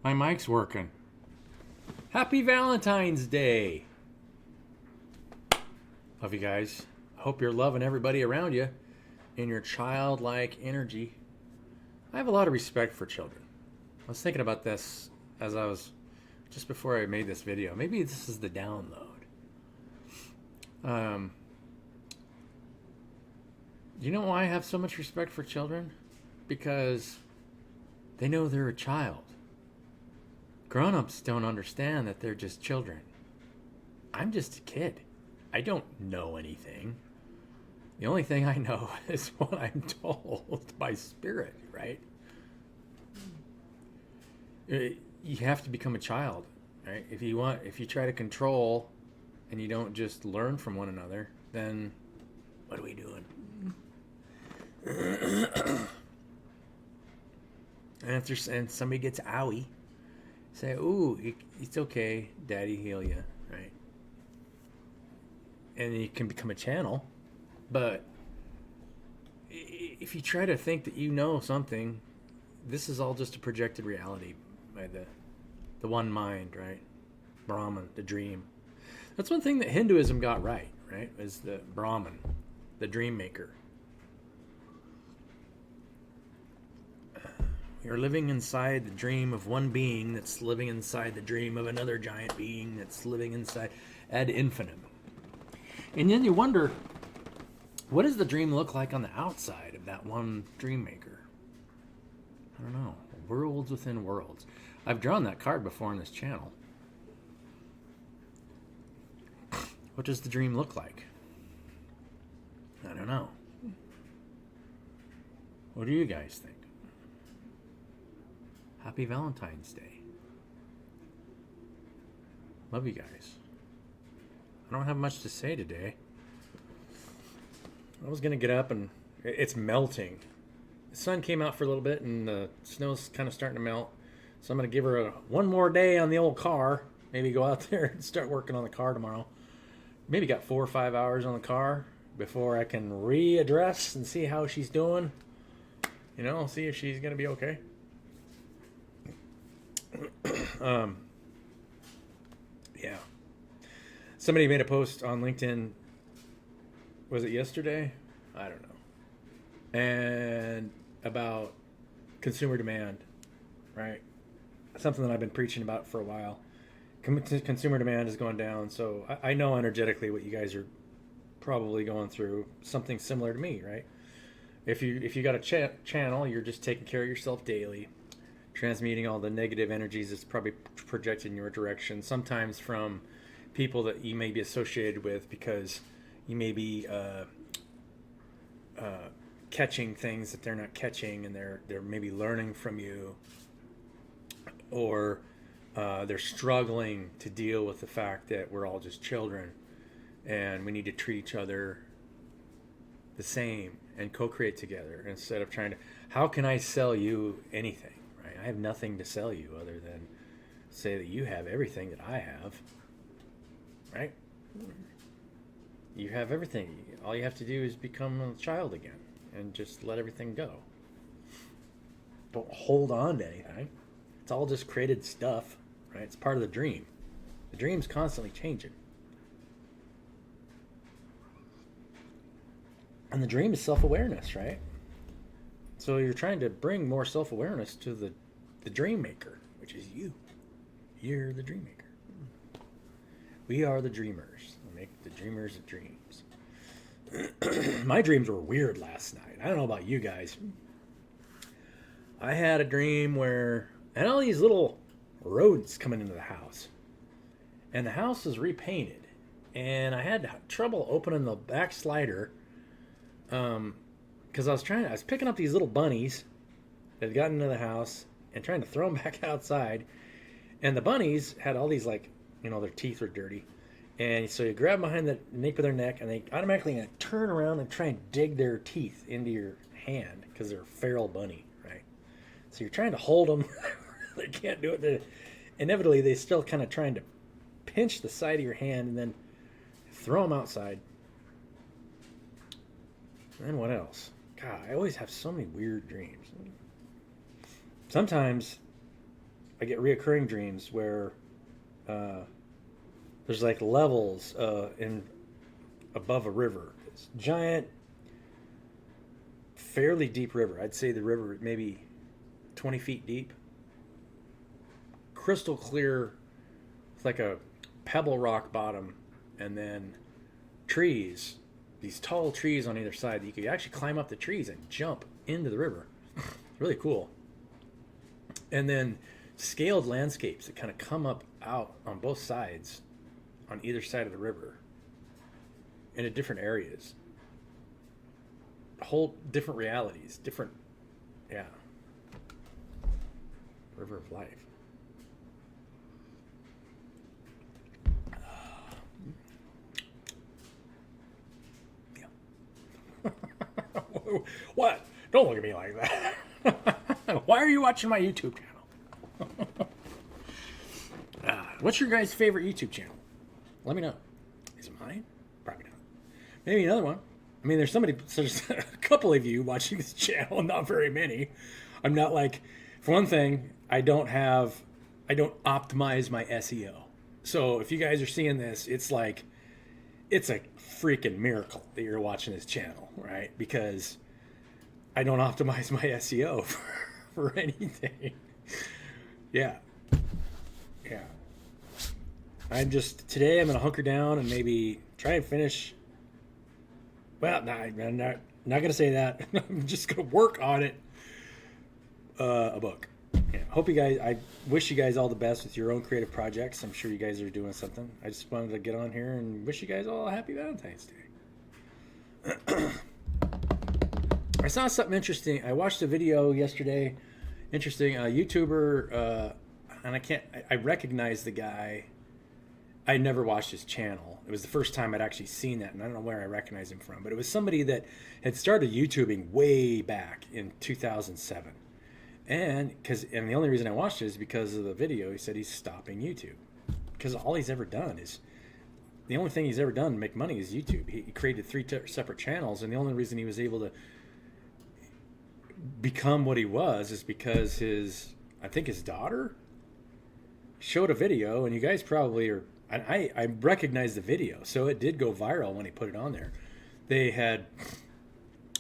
My mic's working. Happy Valentine's Day. Love you guys. Hope you're loving everybody around you in your childlike energy. I have a lot of respect for children. I was thinking about this as I was just before I made this video. Maybe this is the download. You know why I have so much respect for children? Because they know they're a child. Grown-ups don't understand that they're just children. I'm just a kid. I don't know anything. The only thing I know is what I'm told by spirit, right? You have to become a child, right? If you try to control and you don't just learn from one another, then what are we doing? And somebody gets owie, say, "Ooh, it's okay, Daddy, heal you," right? And you can become a channel, but if you try to think that you know something, this is all just a projected reality by the one mind, right? Brahman, the dream. That's one thing that Hinduism got right? Is the Brahman, the dream maker. You're living inside the dream of one being that's living inside the dream of another giant being that's living inside ad infinitum. And then you wonder, what does the dream look like on the outside of that one dream maker? I don't know. Worlds within worlds. I've drawn that card before on this channel. What does the dream look like? I don't know. What do you guys think? Happy Valentine's Day. Love you guys. I don't have much to say today. I was going to get up and it's melting. The sun came out for a little bit and the snow's kind of starting to melt. So I'm going to give her one more day on the old car. Maybe go out there and start working on the car tomorrow. Maybe got 4 or 5 hours on the car before I can readdress and see how she's doing. You know, see if she's going to be okay. Yeah. Somebody made a post on LinkedIn. Was it yesterday? I don't know. And about consumer demand, right? Something that I've been preaching about for a while. Consumer demand is going down, so I know energetically what you guys are probably going through. Something similar to me, right? If you got a channel, you're just taking care of yourself daily, transmuting all the negative energies that's probably projected in your direction, sometimes from people that you may be associated with because you may be catching things that they're not catching, and they're maybe learning from you, or they're struggling to deal with the fact that we're all just children and we need to treat each other the same and co-create together instead of trying to, how can I sell you anything? I have nothing to sell you other than say that you have everything that I have, right? You have everything. All you have to do is become a child again and just let everything go. Don't hold on to anything. It's all just created stuff, right? It's part of the dream. The dream's constantly changing. And the dream is self-awareness, right? So you're trying to bring more self-awareness to the dream maker, which is you. You're the dream maker. We are the dreamers. We make the dreamers of dreams. My dreams were weird last night. I don't know about you guys. I had a dream where I had all these little roads coming into the house. And the house was repainted. And I had trouble opening the back slider. Because I was picking up these little bunnies that had gotten into the house and trying to throw them back outside. And the bunnies had all these, like, their teeth were dirty. And so you grab behind the nape of their neck and they automatically turn around and try and dig their teeth into your hand because they're a feral bunny, right? So you're trying to hold them. They can't do it. Inevitably, they still kind of trying to pinch the side of your hand and then throw them outside. And then what else? God, I always have so many weird dreams. Sometimes I get reoccurring dreams where there's like levels in above a river. It's giant, fairly deep river. I'd say the river maybe 20 feet deep. Crystal clear. It's like a pebble rock bottom, and then trees. These tall trees on either side. You could actually climb up the trees and jump into the river. Really cool. And then scaled landscapes that kind of come up out on both sides, on either side of the river, into different areas. Whole different realities, different, yeah. River of life. Yeah. What? Don't look at me like that. Why are you watching my YouTube channel? What's your guys' favorite YouTube channel? Let me know. Is it mine? Probably not. Maybe another one. I mean, there's a couple of you watching this channel, not very many. I'm not like, for one thing, I don't optimize my SEO. So if you guys are seeing this, it's like, it's a freaking miracle that you're watching this channel, right? Because I don't optimize my SEO for anything. Yeah. Yeah. Today I'm going to hunker down and maybe try and finish. Well, no, I'm not going to say that. I'm just going to work on it. A book. Yeah. I wish you guys all the best with your own creative projects. I'm sure you guys are doing something. I just wanted to get on here and wish you guys all a happy Valentine's Day. I saw something interesting. I watched a video yesterday. Interesting. A YouTuber, and I recognize the guy. I never watched his channel. It was the first time I'd actually seen that, and I don't know where I recognize him from. But it was somebody that had started YouTubing way back in 2007. And the only reason I watched it is because of the video. He said he's stopping YouTube because all he's ever done is the only thing he's ever done to make money is YouTube. He created 3 separate channels, and the only reason he was able to become what he was is because his daughter showed a video, and you guys probably are. I recognize the video, so it did go viral when he put it on there. They had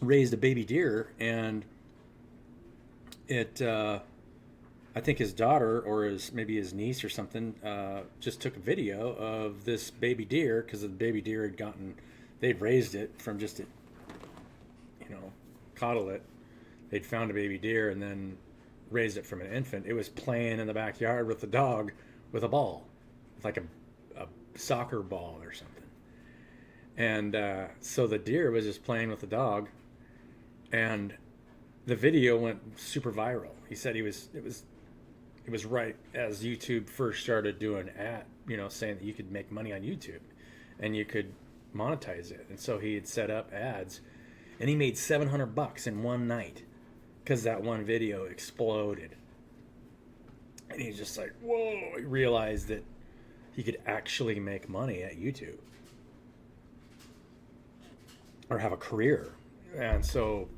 raised a baby deer, and I think his daughter or maybe his niece or something just took a video of this baby deer because the baby deer they'd raised it from just coddle it. They'd found a baby deer and then raised it from an infant. It was playing in the backyard with the dog with a ball, like a soccer ball or something. And so the deer was just playing with the dog, and the video went super viral. He said it was right as YouTube first started doing saying that you could make money on YouTube and you could monetize it. And so he had set up ads, and he made $700 in one night because that one video exploded. And he's just like, whoa, he realized that he could actually make money at YouTube or have a career. And so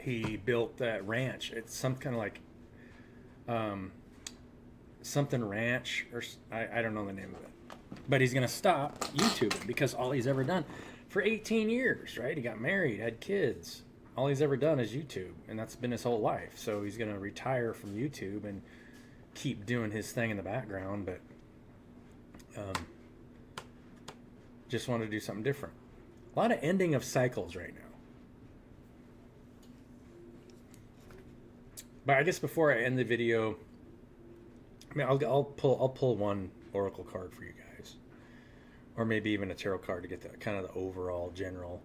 he built that ranch. It's some kind of like something ranch, or I don't know the name of it. But he's going to stop YouTubing because all he's ever done for 18 years, right? He got married, had kids. All he's ever done is YouTube, and that's been his whole life. So he's going to retire from YouTube and keep doing his thing in the background, but just want to do something different. A lot of ending of cycles right now. But I guess before I end the video, I'll pull one oracle card for you guys, or maybe even a tarot card to get the kind of the overall general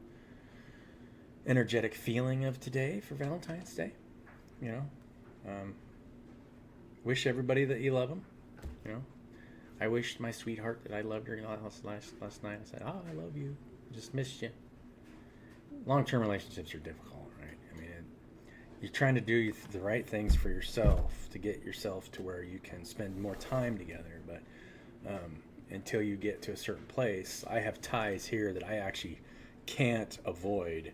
energetic feeling of today for Valentine's Day. Wish everybody that you love them. I wished my sweetheart that I loved her last night. I said, "Oh, I love you. Just missed you." Long-term relationships are difficult, right? I mean, you're trying to do the right things for yourself to get yourself to where you can spend more time together. But until you get to a certain place, I have ties here that I actually can't avoid.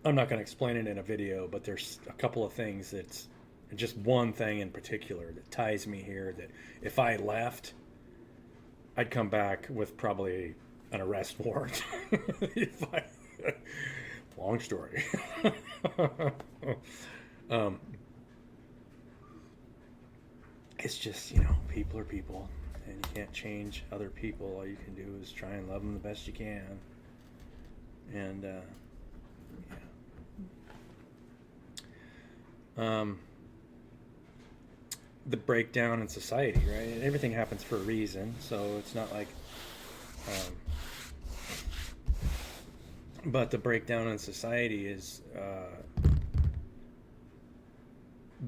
I'm not going to explain it in a video, but there's a couple of things that And just one thing in particular that ties me here, that if I left, I'd come back with probably an arrest warrant. If I, long story. um, it's just, people are people, and you can't change other people. All you can do is try and love them the best you can. And the breakdown in society, right? Everything happens for a reason, so it's not like but the breakdown in society is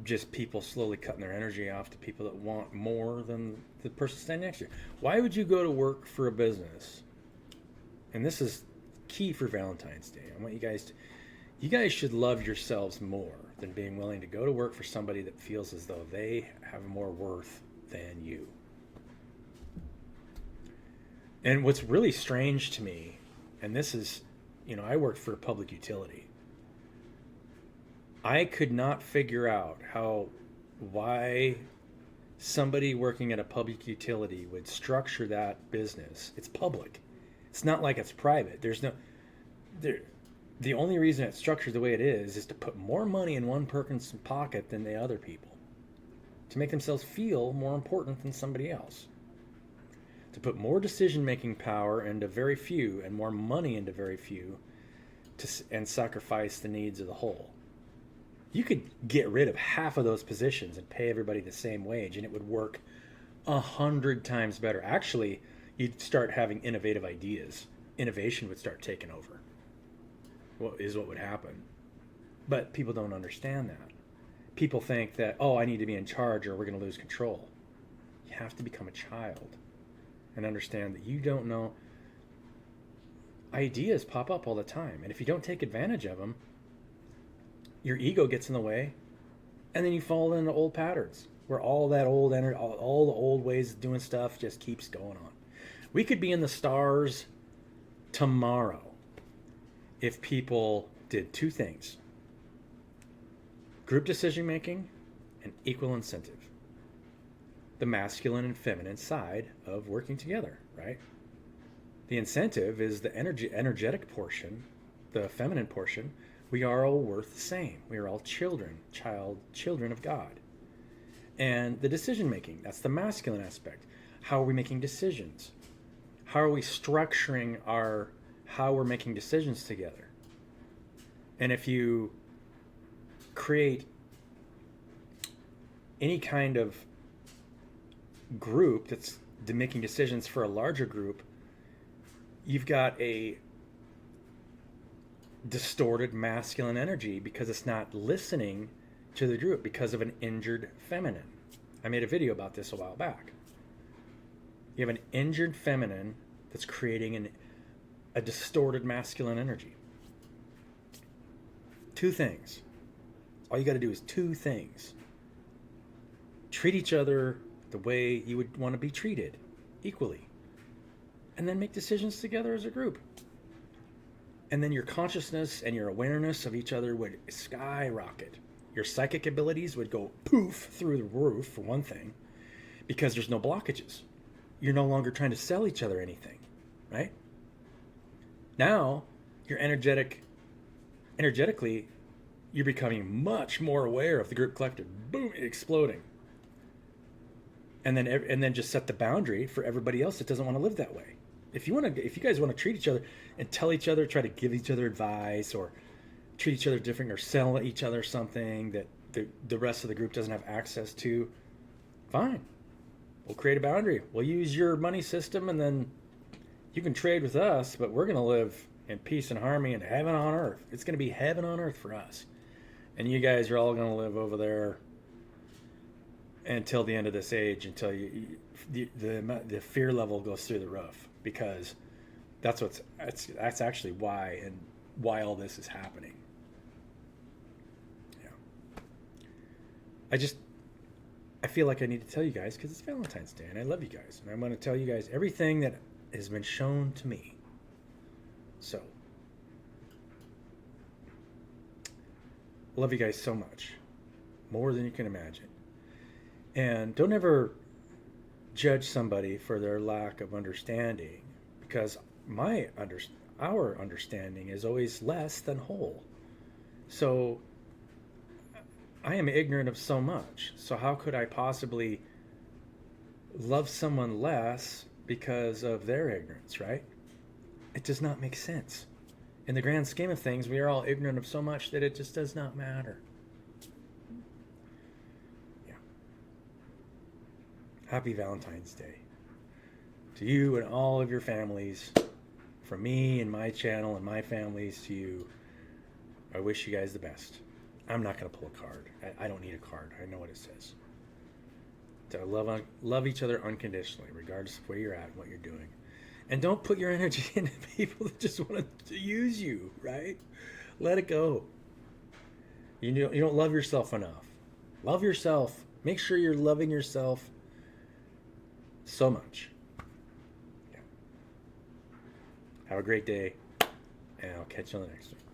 just people slowly cutting their energy off to people that want more than the person standing next to you. Why would you go to work for a business? And this is key for Valentine's Day. I want you guys should love yourselves more than being willing to go to work for somebody that feels as though they have more worth than you. And what's really strange to me, and this is, I worked for a public utility. I could not figure out why somebody working at a public utility would structure that business. It's public. It's not like it's private. The only reason it's structured the way it is to put more money in one person's pocket than the other people, to make themselves feel more important than somebody else, to put more decision-making power into very few and more money into very few, and sacrifice the needs of the whole. You could get rid of half of those positions and pay everybody the same wage, and it would work 100 times better. Actually, you'd start having innovative ideas. Innovation would start taking over. What would happen. But people don't understand that. People think that, I need to be in charge or we're going to lose control. You have to become a child and understand that you don't know. Ideas pop up all the time. And if you don't take advantage of them, your ego gets in the way, and then you fall into old patterns where all that old energy, all the old ways of doing stuff just keeps going on. We could be in the stars tomorrow if people did two things: group decision making and equal incentive. The masculine and feminine side of working together, right? The incentive is the energetic portion, the feminine portion. We are all worth the same. We are all children of God. And the decision making, that's the masculine aspect. How are we making decisions? How are we structuring how we're making decisions together? And if you create any kind of group that's making decisions for a larger group, you've got a distorted masculine energy because it's not listening to the group because of an injured feminine. I made a video about this a while back. You have an injured feminine that's creating a distorted masculine energy. Two things. All you got to do is two things. Treat each other the way you would want to be treated, equally. And then make decisions together as a group. And then your consciousness and your awareness of each other would skyrocket. Your psychic abilities would go poof through the roof, for one thing, because there's no blockages. You're no longer trying to sell each other anything, right? Now, you're energetically, you're becoming much more aware of the group collective, boom, exploding. And then just set the boundary for everybody else that doesn't want to live that way. If you guys want to treat each other and tell each other, try to give each other advice or treat each other different or sell each other something that the rest of the group doesn't have access to, fine. We'll create a boundary. We'll use your money system, and then you can trade with us, but we're going to live in peace and harmony and heaven on earth. It's going to be heaven on earth for us. And you guys are all going to live over there until the end of this age, until the fear level goes through the roof. Because that's actually why all this is happening. Yeah. I feel like I need to tell you guys because it's Valentine's Day and I love you guys, and I'm going to tell you guys everything that has been shown to me. So, love you guys so much. more than you can imagine. And don't ever judge somebody for their lack of understanding, because our understanding is always less than whole. So I am ignorant of so much. So how could I possibly love someone less because of their ignorance, right? It does not make sense. In the grand scheme of things, we are all ignorant of so much that it just does not matter. Yeah. Happy Valentine's Day to you and all of your families. From me and my channel and my families to you, I wish you guys the best. I'm not going to pull a card. I don't need a card. I know what it says. To love each other unconditionally, regardless of where you're at and what you're doing. And don't put your energy into people that just want to use you, right? Let it go. You don't love yourself enough. Love yourself. Make sure you're loving yourself so much. Yeah. Have a great day, and I'll catch you on the next one.